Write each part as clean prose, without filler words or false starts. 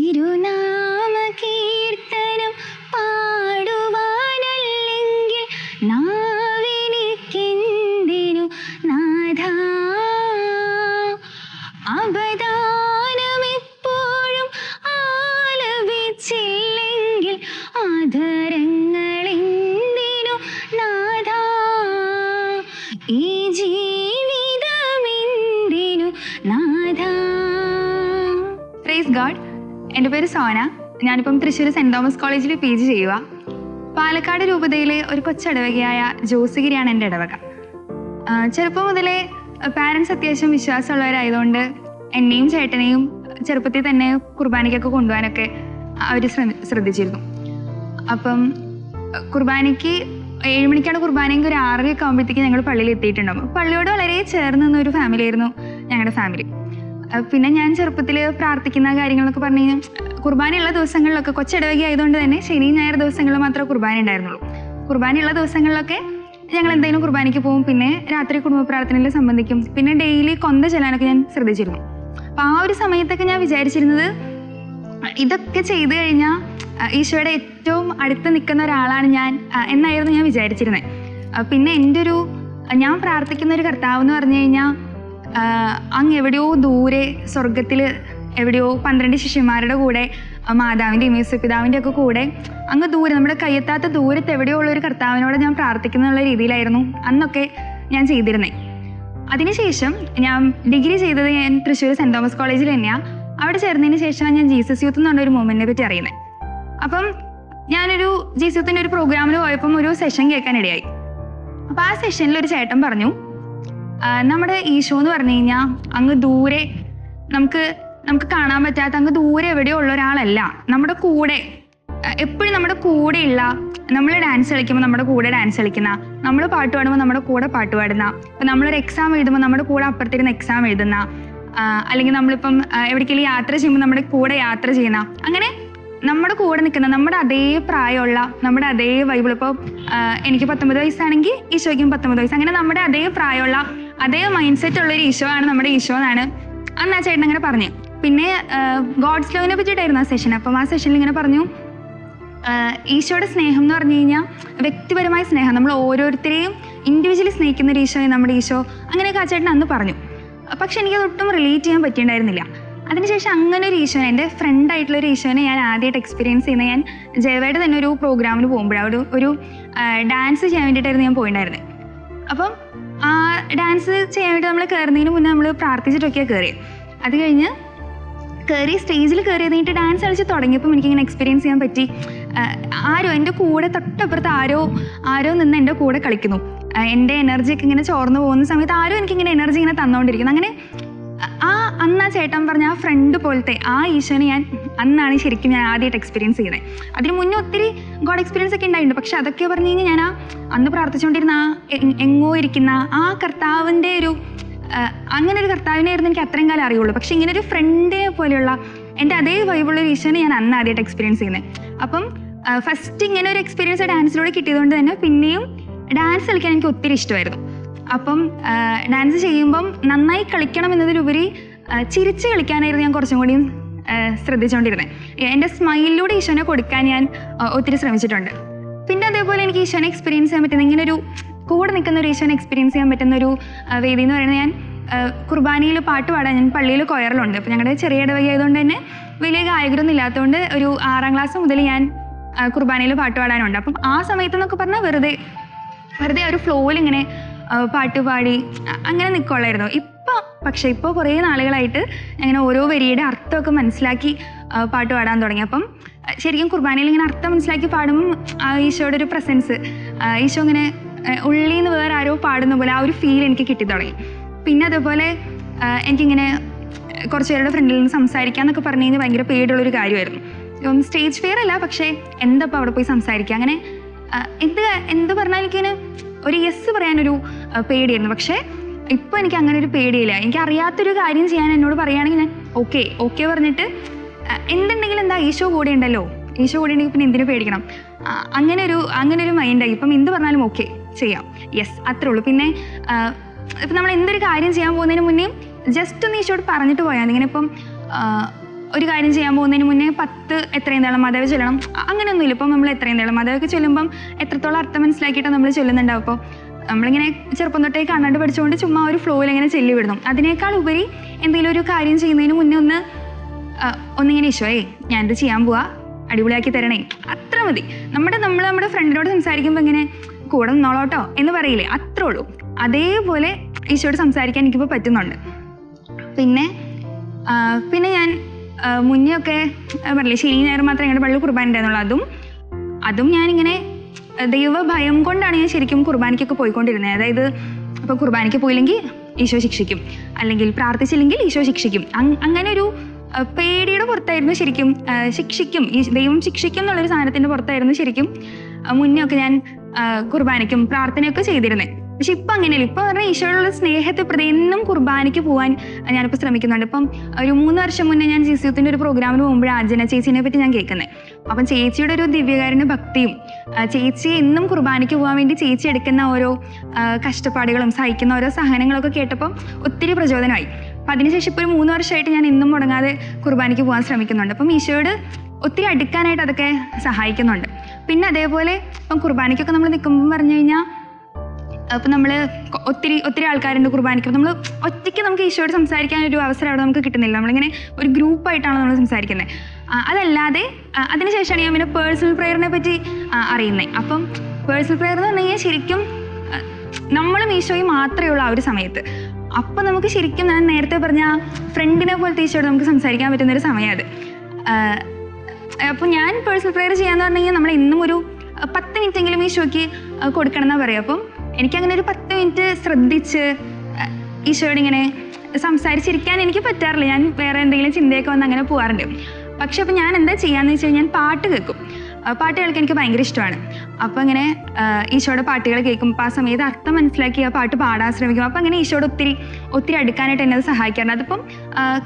തിരുനാമ കീർത്തനം പാടുവാനല്ലെങ്കിൽ നാവിനിക്കെന്തിനു നാഥ, അപദാനമെപ്പോഴും ആലപിച്ചില്ലെങ്കിൽ ആദരങ്ങളെന്തിനു നാഥ, ഈ ജീവിതമെന്തിനു നാഥ. Praise God. എൻ്റെ പേര് സോന. ഞാനിപ്പം തൃശ്ശൂർ സെൻറ് തോമസ് കോളേജിൽ PG ചെയ്യുക. പാലക്കാട് രൂപതയിലെ ഒരു കൊച്ചിടവകയായ ജോസിഗിരിയാണ് എൻ്റെ ഇടവക. ചെറുപ്പം മുതലേ പാരൻസ് അത്യാവശ്യം വിശ്വാസമുള്ളവരായതുകൊണ്ട് എന്നെയും ചേട്ടനെയും ചെറുപ്പത്തിൽ തന്നെ കുർബാനയ്ക്കൊക്കെ കൊണ്ടുപോകാനൊക്കെ അവർ ശ്രദ്ധിച്ചിരുന്നു. അപ്പം കുർബാനയ്ക്ക് 7 മണിക്കാണ് കുർബാനയെങ്കിൽ ഒരു 6:30 ആകുമ്പോഴത്തേക്ക് ഞങ്ങൾ പള്ളിയിൽ എത്തിയിട്ടുണ്ടാകും. പള്ളിയോട് വളരെ ചേർന്ന് നിന്നൊരു ഫാമിലി ആയിരുന്നു ഞങ്ങളുടെ ഫാമിലി. പിന്നെ ഞാൻ ചെറുപ്പത്തിൽ പ്രാർത്ഥിക്കുന്ന കാര്യങ്ങളൊക്കെ പറഞ്ഞു കഴിഞ്ഞാൽ കുർബാനയുള്ള ദിവസങ്ങളിലൊക്കെ, കൊച്ചിടവകി ആയതുകൊണ്ട് തന്നെ ശനി ഞായർ ദിവസങ്ങളിൽ മാത്രമേ കുർബാന ഉണ്ടായിരുന്നുള്ളൂ. കുർബാനയുള്ള ദിവസങ്ങളിലൊക്കെ ഞങ്ങൾ എന്തെങ്കിലും കുർബാനയ്ക്ക് പോകും. പിന്നെ രാത്രി കുടുംബ പ്രാർത്ഥനയിൽ സംബന്ധിക്കും. പിന്നെ ഡെയിലി കൊന്ത ചെല്ലാനൊക്കെ ഞാൻ ശ്രദ്ധിച്ചിരുന്നു. അപ്പോൾ ആ ഒരു സമയത്തൊക്കെ ഞാൻ വിചാരിച്ചിരുന്നത് ഇതൊക്കെ ചെയ്തു കഴിഞ്ഞാൽ ഈശോയുടെ ഏറ്റവും അടുത്ത് നിൽക്കുന്ന ഒരാളാണ് ഞാൻ എന്നായിരുന്നു ഞാൻ വിചാരിച്ചിരുന്നത്. പിന്നെ ഞാൻ പ്രാർത്ഥിക്കുന്ന ഒരു കർത്താവ് എന്ന് പറഞ്ഞു കഴിഞ്ഞാൽ അങ്ങ് എവിടെയോ ദൂരെ സ്വർഗത്തിൽ എവിടെയോ 12 ശിഷ്യന്മാരുടെ കൂടെ മാതാവിൻ്റെയും യേശുപിതാവിൻ്റെ ഒക്കെ കൂടെ അങ്ങ് ദൂരെ, നമ്മുടെ കയ്യെത്താത്ത ദൂരത്ത് എവിടെയോ ഉള്ള ഒരു കർത്താവിനോട് ഞാൻ പ്രാർത്ഥിക്കുന്നുള്ള രീതിയിലായിരുന്നു അന്നൊക്കെ ഞാൻ ചെയ്തിരുന്നത്. അതിനുശേഷം ഞാൻ ഡിഗ്രി ചെയ്തത് ഞാൻ തൃശ്ശൂർ സെൻറ് തോമസ് കോളേജിൽ തന്നെയാണ്. അവിടെ ചേർന്നതിന് ശേഷമാണ് ഞാൻ ജീസസ് യൂത്ത് എന്ന് പറഞ്ഞൊരു മൂവ്മെൻറ്റിനെ പറ്റി അറിയുന്നത്. അപ്പം ഞാനൊരു ജീസസ് യൂത്തിൻ്റെ ഒരു പ്രോഗ്രാമിൽ പോയപ്പം ഒരു സെഷൻ കേൾക്കാനിടയായി. അപ്പോൾ ആ സെഷനിൽ ഒരു ചേട്ടൻ പറഞ്ഞു, നമ്മുടെ ഈശോ എന്ന് പറഞ്ഞു കഴിഞ്ഞാൽ അങ്ങ് ദൂരെ നമുക്ക് കാണാൻ പറ്റാത്ത അങ്ങ് ദൂരെ എവിടെയോ ഉള്ള ഒരാളല്ല, നമ്മുടെ കൂടെ എപ്പോഴും നമ്മുടെ കൂടെയുള്ള, നമ്മൾ ഡാൻസ് കളിക്കുമ്പോൾ നമ്മുടെ കൂടെ ഡാൻസ് കളിക്കുന്ന, നമ്മൾ പാട്ട് പാടുമ്പോൾ നമ്മുടെ കൂടെ പാട്ട് പാടുന്ന, ഇപ്പം നമ്മളൊരു എക്സാം എഴുതുമ്പോൾ നമ്മുടെ കൂടെ അപ്പുറത്തിരുന്ന് എക്സാം എഴുതുന്ന, അല്ലെങ്കിൽ നമ്മളിപ്പം എവിടേക്കെങ്കിലും യാത്ര ചെയ്യുമ്പോൾ നമ്മുടെ കൂടെ യാത്ര ചെയ്യുന്ന, അങ്ങനെ നമ്മുടെ കൂടെ നിൽക്കുന്ന, നമ്മുടെ അതേ പ്രായമുള്ള, നമ്മുടെ അതേ വൈബിൾ. ഇപ്പോൾ എനിക്ക് 19 വയസ്സാണെങ്കിൽ ഈശോയ്ക്കും 19 വയസ്സ്, അങ്ങനെ നമ്മുടെ അതേ പ്രായമുള്ള അതേ മൈൻഡ് സെറ്റ് ഉള്ളൊരു ഈശോ ആണ് നമ്മുടെ ഈശോ എന്നാണ് അന്ന് ആ ചേട്ടൻ അങ്ങനെ പറഞ്ഞു. പിന്നെ ഗോഡ്സ് ലവിനെ പറ്റിയിട്ടായിരുന്നു ആ സെഷൻ. അപ്പം ആ സെഷനിൽ ഇങ്ങനെ പറഞ്ഞു, ഈശോയുടെ സ്നേഹം എന്ന് പറഞ്ഞു കഴിഞ്ഞാൽ വ്യക്തിപരമായ സ്നേഹം, നമ്മൾ ഓരോരുത്തരെയും ഇൻഡിവിജ്വലി സ്നേഹിക്കുന്ന ഒരു ഈശോ നമ്മുടെ ഈശോ, അങ്ങനെയൊക്കെ ആ ചേട്ടൻ അന്ന് പറഞ്ഞു. പക്ഷെ എനിക്കത് ഒട്ടും റിലേറ്റ് ചെയ്യാൻ പറ്റിയിട്ടുണ്ടായിരുന്നില്ല. അതിനുശേഷം അങ്ങനെ ഒരു ഈശോനെ, എൻ്റെ ഫ്രണ്ടായിട്ടുള്ളൊരു ഈശോനെ ഞാൻ ആദ്യമായിട്ട് എക്സ്പീരിയൻസ് ചെയ്യുന്നത് ഞാൻ ജയവായിട്ട് തന്നെ ഒരു പ്രോഗ്രാമിന് പോകുമ്പോഴാണ്. ഒരു ഡാൻസ് ചെയ്യാൻ വേണ്ടിയിട്ടായിരുന്നു ഞാൻ പോയിട്ടുണ്ടായിരുന്നത്. അപ്പം ആ ഡാൻസ് ചെയ്യാൻ വേണ്ടി നമ്മൾ കയറുന്നതിന് മുന്നേ നമ്മൾ പ്രാർത്ഥിച്ചിട്ടൊക്കെയാണ് കയറിയത്. അത് കഴിഞ്ഞ് സ്റ്റേജിൽ കയറി കഴിഞ്ഞിട്ട് ഡാൻസ് കളിച്ച് തുടങ്ങിയപ്പം എനിക്കിങ്ങനെ എക്സ്പീരിയൻസ് ചെയ്യാൻ പറ്റി. എൻ്റെ കൂടെ തൊട്ടപ്പുറത്ത് ആരോ നിന്ന് എൻ്റെ കൂടെ കളിക്കുന്നു. എൻ്റെ എനർജിയൊക്കെ ഇങ്ങനെ ചോർന്നു പോകുന്ന സമയത്ത് എനിക്കിങ്ങനെ എനർജി ഇങ്ങനെ തന്നുകൊണ്ടിരിക്കുന്നു. അങ്ങനെ അന്ന് ആ ചേട്ടൻ പറഞ്ഞ ആ ഫ്രണ്ട് പോലത്തെ ആ ഈശോനെ അന്നാണ് ശരിക്കും ഞാൻ ആദ്യമായിട്ട് എക്സ്പീരിയൻസ് ചെയ്യുന്നത്. അതിന് മുന്നേ ഒത്തിരി ഗോഡ് എക്സ്പീരിയൻസ് ഒക്കെ ഉണ്ടായിട്ടുണ്ട്. പക്ഷെ അതൊക്കെ പറഞ്ഞു കഴിഞ്ഞാൽ ഞാൻ അന്ന് പ്രാർത്ഥിച്ചുകൊണ്ടിരുന്ന എങ്ങോ ഇരിക്കുന്ന ആ കർത്താവിൻ്റെ അങ്ങനെ ഒരു കർത്താവിനായിരുന്നു എനിക്ക് അത്രയും കാലം അറിയുള്ളൂ. പക്ഷെ ഇങ്ങനെ ഒരു ഫ്രണ്ടിനെ പോലെയുള്ള എൻ്റെ അതേ വൈബുള്ള ഒരു ഈശോനെ ഞാൻ അന്ന് ആദ്യമായിട്ട് എക്സ്പീരിയൻസ് ചെയ്യുന്നത്. അപ്പം ഫസ്റ്റ് ഇങ്ങനെ ഒരു എക്സ്പീരിയൻസ് ഡാൻസിലൂടെ കിട്ടിയതുകൊണ്ട് തന്നെ പിന്നെയും ഡാൻസ് കളിക്കാൻ എനിക്ക് ഒത്തിരി ഇഷ്ടമായിരുന്നു. അപ്പം ഡാൻസ് ചെയ്യുമ്പം നന്നായി കളിക്കണം എന്നതിലുപരി ചിരിച്ച് കളിക്കാനായിരുന്നു ഞാൻ കുറച്ചും കൂടിയും ശ്രദ്ധിച്ചുകൊണ്ടിരുന്നത്. എൻ്റെ സ്മൈലിലൂടെ ഈശോനെ കൊടുക്കാൻ ഞാൻ ഒത്തിരി ശ്രമിച്ചിട്ടുണ്ട്. പിന്നെ അതേപോലെ എനിക്ക് ഈശോനെ എക്സ്പീരിയൻസ് ചെയ്യാൻ പറ്റുന്ന, ഇങ്ങനെ ഒരു കൂടെ നിൽക്കുന്ന ഒരു ഈശോനെ എക്സ്പീരിയൻസ് ചെയ്യാൻ പറ്റുന്ന ഒരു വേദി എന്ന് പറയുന്നത്, ഞാൻ കുർബാനയിൽ പാട്ട് പാടാൻ ഞാൻ പള്ളിയിൽ കൊയറിലുണ്ട്. അപ്പോൾ ഞങ്ങളുടെ ചെറിയ ഇടവകി ആയതുകൊണ്ട് തന്നെ വലിയ ഗായകരൊന്നും ഇല്ലാത്തതുകൊണ്ട് ഒരു 6ാം ക്ലാസ് മുതൽ ഞാൻ കുർബാനയിൽ പാട്ട് പാടാനുണ്ട്. അപ്പം ആ സമയത്ത് എന്നൊക്കെ പറഞ്ഞാൽ വെറുതെ ഒരു ഫ്ലോയിൽ ഇങ്ങനെ പാട്ട് പാടി അങ്ങനെ നിൽക്കുള്ളായിരുന്നു. പക്ഷേ ഇപ്പോൾ കുറേ നാളുകളായിട്ട് അങ്ങനെ ഓരോ വരിയുടെ അർത്ഥമൊക്കെ മനസ്സിലാക്കി പാട്ട് പാടാൻ തുടങ്ങി. അപ്പം ശരിക്കും കുർബാനയിൽ ഇങ്ങനെ അർത്ഥം മനസ്സിലാക്കി പാടുമ്പം ഈശോയുടെ ഒരു പ്രസൻസ്, ഈശോ ഇങ്ങനെ ഉള്ളിൽ നിന്ന് വേറെ ആരോ പാടുന്ന പോലെ ആ ഒരു ഫീൽ എനിക്ക് കിട്ടി തുടങ്ങി. പിന്നെ അതേപോലെ എനിക്കിങ്ങനെ കുറച്ച് പേരുടെ ഫ്രണ്ടിൽ നിന്ന് സംസാരിക്കാമെന്നൊക്കെ പറഞ്ഞു കഴിഞ്ഞാൽ ഭയങ്കര പേടിയുള്ളൊരു കാര്യമായിരുന്നു. സ്റ്റേജ് ഫിയർ അല്ല, പക്ഷേ എന്താ ഇപ്പോൾ അവിടെ പോയി സംസാരിക്കുക, അങ്ങനെ എന്ത് പറഞ്ഞാൽ എനിക്കിങ്ങനെ ഒരു യെസ് പറയാനൊരു പേടിയായിരുന്നു. പക്ഷേ ഇപ്പോൾ എനിക്ക് അങ്ങനെ ഒരു പേടിയില്ല. എനിക്ക് അറിയാത്തൊരു കാര്യം ചെയ്യാൻ എന്നോട് പറയുകയാണെങ്കിൽ ഞാൻ ഓക്കെ പറഞ്ഞിട്ട് എന്തുണ്ടെങ്കിലും എന്താ ഈശോ കൂടെ ഉണ്ടല്ലോ, ഈശോ കൂടെ ഉണ്ടെങ്കിൽ പിന്നെ എന്തിനു പേടിക്കണം, അങ്ങനെ ഒരു മൈൻഡായി. ഇപ്പം എന്ത് പറഞ്ഞാലും ഓക്കെ ചെയ്യാം, യെസ്, അത്രേ ഉള്ളൂ. പിന്നെ ഇപ്പം നമ്മൾ എന്തൊരു കാര്യം ചെയ്യാൻ പോകുന്നതിന് മുന്നേ ജസ്റ്റ് ഒന്ന് ഈശോയോട് പറഞ്ഞിട്ട് പോയാൽ മതി. ഇങ്ങനെ ഇപ്പം ഒരു കാര്യം ചെയ്യാൻ പോകുന്നതിന് മുന്നേ 10 എത്രയും ദളമാതാവ് ചൊല്ലണം, അങ്ങനെയൊന്നുമില്ല. ഇപ്പം നമ്മൾ എത്രയും ദളമാതാവൊക്കെ ചൊല്ലുമ്പം എത്രത്തോളം അർത്ഥം മനസ്സിലാക്കിയിട്ട് നമ്മൾ ചൊല്ലുന്നുണ്ടാവും. അപ്പോൾ നമ്മളിങ്ങനെ ചെറുപ്പം തൊട്ടേ കാണാണ്ട് പഠിച്ചുകൊണ്ട് ചുമ്മാ ഒരു ഫ്ലോയിൽ ഇങ്ങനെ ചെല്ലി വിടണം. അതിനേക്കാൾ ഉപരി എന്തെങ്കിലും ഒരു കാര്യം ചെയ്യുന്നതിന് മുന്നേ ഒന്നിങ്ങനെ ഈശോയെ ഞാനിത് ചെയ്യാൻ പോവാ, അടിപൊളിയാക്കി തരണേ, അത്ര മതി. നമ്മുടെ ഫ്രണ്ടിനോട് സംസാരിക്കുമ്പോൾ ഇങ്ങനെ കൂടെ നിന്നോളോട്ടോ എന്ന് പറയില്ലേ, അത്രേ ഉള്ളൂ. അതേപോലെ ഈശോയോട് സംസാരിക്കാൻ എനിക്കിപ്പോൾ പറ്റുന്നുണ്ട്. പിന്നെ ഞാൻ മുന്നേ ഒക്കെ പറയില്ലേ ശനി ഞായർ മാത്രമേ ഞങ്ങളുടെ പള്ളിയിൽ കുർബാന ഉണ്ടായിരുന്നുള്ളൂ. അതും ഞാനിങ്ങനെ ദൈവഭയം കൊണ്ടാണ് ഞാൻ ശരിക്കും കുർബാനയ്ക്കൊക്കെ പോയിക്കൊണ്ടിരുന്നത്. അതായത് ഇപ്പോൾ കുർബാനയ്ക്ക് പോയില്ലെങ്കിൽ ഈശോ ശിക്ഷിക്കും, അല്ലെങ്കിൽ പ്രാർത്ഥിച്ചില്ലെങ്കിൽ ഈശോ ശിക്ഷിക്കും, അങ്ങനെ ഒരു പേടിയുടെ പുറത്തായിരുന്നു ശരിക്കും. ഈ ദൈവം ശിക്ഷിക്കും എന്നുള്ളൊരു സാധനത്തിൻ്റെ പുറത്തായിരുന്നു ശരിക്കും മുന്നേ ഒക്കെ ഞാൻ കുർബാനയ്ക്കും പ്രാർത്ഥനയൊക്കെ ചെയ്തിരുന്നത്. പക്ഷെ ഇപ്പം അങ്ങനെയല്ല. ഇപ്പം പറഞ്ഞാൽ ഈശോയോടുള്ള സ്നേഹത്തെ പ്രതി എന്നും കുർബാനയ്ക്ക് പോകാൻ ഞാനിപ്പോൾ ശ്രമിക്കുന്നുണ്ട്. ഇപ്പം ഒരു 3 വർഷം മുന്നേ ഞാൻ ജിസിയുത്തിൻ്റെ ഒരു പ്രോഗ്രാമിന് പോകുമ്പോഴാണ് അജന ചേച്ചീനെ പറ്റി ഞാൻ കേൾക്കുന്നത്. അപ്പം ചേച്ചിയുടെ ഒരു ദിവ്യകാരുണ്യ ഭക്തിയും ചേച്ചി എന്നും കുർബാനയ്ക്ക് പോകാൻ വേണ്ടി ചേച്ചി എടുക്കുന്ന ഓരോ കഷ്ടപ്പാടുകളും സഹിക്കുന്ന ഓരോ സഹനങ്ങളൊക്കെ കേട്ടപ്പം ഒത്തിരി പ്രചോദനമായി. അപ്പം അതിനുശേഷം ഇപ്പോൾ ഒരു 3 വർഷമായിട്ട് ഞാൻ ഇന്നും മുടങ്ങാതെ കുർബാനയ്ക്ക് പോകാൻ ശ്രമിക്കുന്നുണ്ട്. അപ്പം ഈശോയോട് ഒത്തിരി അടുക്കാനായിട്ട് അതൊക്കെ സഹായിക്കുന്നുണ്ട്. പിന്നെ അതേപോലെ ഇപ്പം കുർബാനയ്ക്കൊക്കെ നമ്മൾ നിൽക്കുമ്പോൾ പറഞ്ഞു കഴിഞ്ഞാൽ അപ്പം നമ്മൾ ഒത്തിരി ആൾക്കാരുണ്ട് കുർബാനയ്ക്ക്. നമ്മൾ ഒറ്റയ്ക്ക് നമുക്ക് ഈശോയോട് സംസാരിക്കാനൊരു അവസരം അവിടെ നമുക്ക് കിട്ടുന്നില്ല. നമ്മളിങ്ങനെ ഒരു ഗ്രൂപ്പായിട്ടാണ് നമ്മൾ സംസാരിക്കുന്നത്. അതല്ലാതെ അതിനുശേഷമാണ് ഞാൻ പിന്നെ പേഴ്സണൽ പ്രെയറിനെ പറ്റി അറിയുന്നത്. അപ്പം പേഴ്സണൽ പ്രെയർ എന്ന് പറഞ്ഞു കഴിഞ്ഞാൽ ശരിക്കും നമ്മളും ഈശോയും മാത്രമേ ഉള്ളൂ ആ ഒരു സമയത്ത്. അപ്പം നമുക്ക് ശരിക്കും ഞാൻ നേരത്തെ പറഞ്ഞ ഫ്രണ്ടിനെ പോലത്തെ ഈശോയോട് നമുക്ക് സംസാരിക്കാൻ പറ്റുന്നൊരു സമയം അത്. അപ്പോൾ ഞാൻ പേഴ്സണൽ പ്രെയർ ചെയ്യാന്ന് പറഞ്ഞു കഴിഞ്ഞാൽ നമ്മൾ ഇന്നും ഒരു 10 മിനിറ്റെങ്കിലും ഈശോയ്ക്ക് കൊടുക്കണം എന്നാണ് പറയുക. അപ്പം എനിക്കങ്ങനെ ഒരു 10 മിനിറ്റ് ശ്രദ്ധിച്ച് ഈശോയോട് ഇങ്ങനെ സംസാരിച്ചിരിക്കാൻ എനിക്ക് പറ്റാറില്ല. ഞാൻ വേറെ എന്തെങ്കിലും ചിന്തയൊക്കെ വന്ന് അങ്ങനെ പോകാറുണ്ട്. പക്ഷെ അപ്പം ഞാൻ എന്താ ചെയ്യാന്ന് വെച്ച് കഴിഞ്ഞാൽ ഞാൻ പാട്ട് കേൾക്കും. പാട്ട് കേൾക്കാൻ എനിക്ക് ഭയങ്കര ഇഷ്ടമാണ്. അപ്പം അങ്ങനെ ഈശോയുടെ പാട്ടുകൾ കേൾക്കും. അപ്പോൾ ആ സമയത്ത് അർത്ഥം മനസ്സിലാക്കി ആ പാട്ട് പാടാൻ ശ്രമിക്കും. അപ്പം അങ്ങനെ ഈശോയോട് ഒത്തിരി അടുക്കാനായിട്ട് എന്നെ അത് സഹായിക്കാറുണ്ട്. അതിപ്പം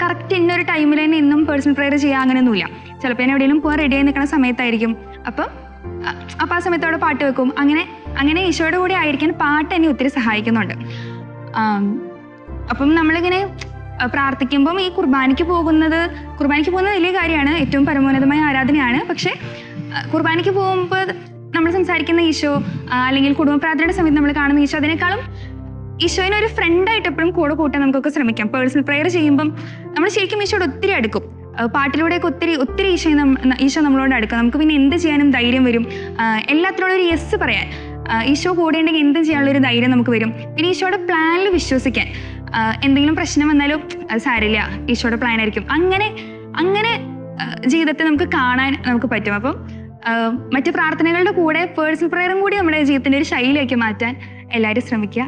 കറക്റ്റ് ഇന്നൊരു ടൈമിൽ തന്നെ ഇന്നും പേഴ്സണൽ പ്രെയർ ചെയ്യുക അങ്ങനെയൊന്നുമില്ല. ചിലപ്പോൾ ഞാൻ എവിടെയെങ്കിലും പോകാൻ റെഡി ആയി നിൽക്കുന്ന സമയത്തായിരിക്കും. അപ്പം ആ സമയത്തോടെ പാട്ട് വെക്കും. അങ്ങനെ ഈശോയുടെ കൂടെ ആയിരിക്കാൻ പാട്ട് എന്നെ ഒത്തിരി സഹായിക്കുന്നുണ്ട്. അപ്പം നമ്മളിങ്ങനെ പ്രാർത്ഥിക്കുമ്പം ഈ കുർബാനയ്ക്ക് പോകുന്നത് വലിയ കാര്യമാണ്, ഏറ്റവും പരമോന്നതമായ ആരാധനയാണ്. പക്ഷേ കുർബാനയ്ക്ക് പോകുമ്പോൾ നമ്മൾ സംസാരിക്കുന്ന ഈശോ അല്ലെങ്കിൽ കുടുംബ പ്രാർത്ഥനയുടെ സമയത്ത് നമ്മൾ കാണുന്ന ഈശോ, അതിനേക്കാളും ഈശോയിനെ ഒരു ഫ്രണ്ടായിട്ട് എപ്പോഴും കൂടെ കൂട്ടാൻ നമുക്കൊക്കെ ശ്രമിക്കാം. പേഴ്സണൽ പ്രെയർ ചെയ്യുമ്പം നമ്മൾ ശരിക്കും ഈശോയോട് ഒത്തിരി അടുക്കും. പാട്ടിലൂടെയൊക്കെ ഒത്തിരി ഈശോ നമ്മളോട് അടുക്കും. നമുക്ക് പിന്നെ എന്ത് ചെയ്യാനും ധൈര്യം വരും. എല്ലാത്തിനോടും ഒരു യെസ് പറയാൻ ഈശോ കൂടെ ഉണ്ടെങ്കിൽ എന്ത് ചെയ്യാനുള്ളൊരു ധൈര്യം നമുക്ക് വരും. പിന്നെ ഈശോയുടെ പ്ലാനിൽ വിശ്വസിക്കാൻ, എന്തെങ്കിലും പ്രശ്നം വന്നാലും അത് സാരില്ല, ഈശോയുടെ പ്ലാൻ ആയിരിക്കും. അങ്ങനെ ജീവിതത്തെ നമുക്ക് കാണാൻ നമുക്ക് പറ്റും. അപ്പം മറ്റ് പ്രാർത്ഥനകളുടെ കൂടെ പേഴ്സണൽ പ്രെയറും കൂടി നമ്മുടെ ജീവിതത്തിൻ്റെ ഒരു ശൈലിയാക്കി മാറ്റാൻ എല്ലാവരും ശ്രമിക്കുക.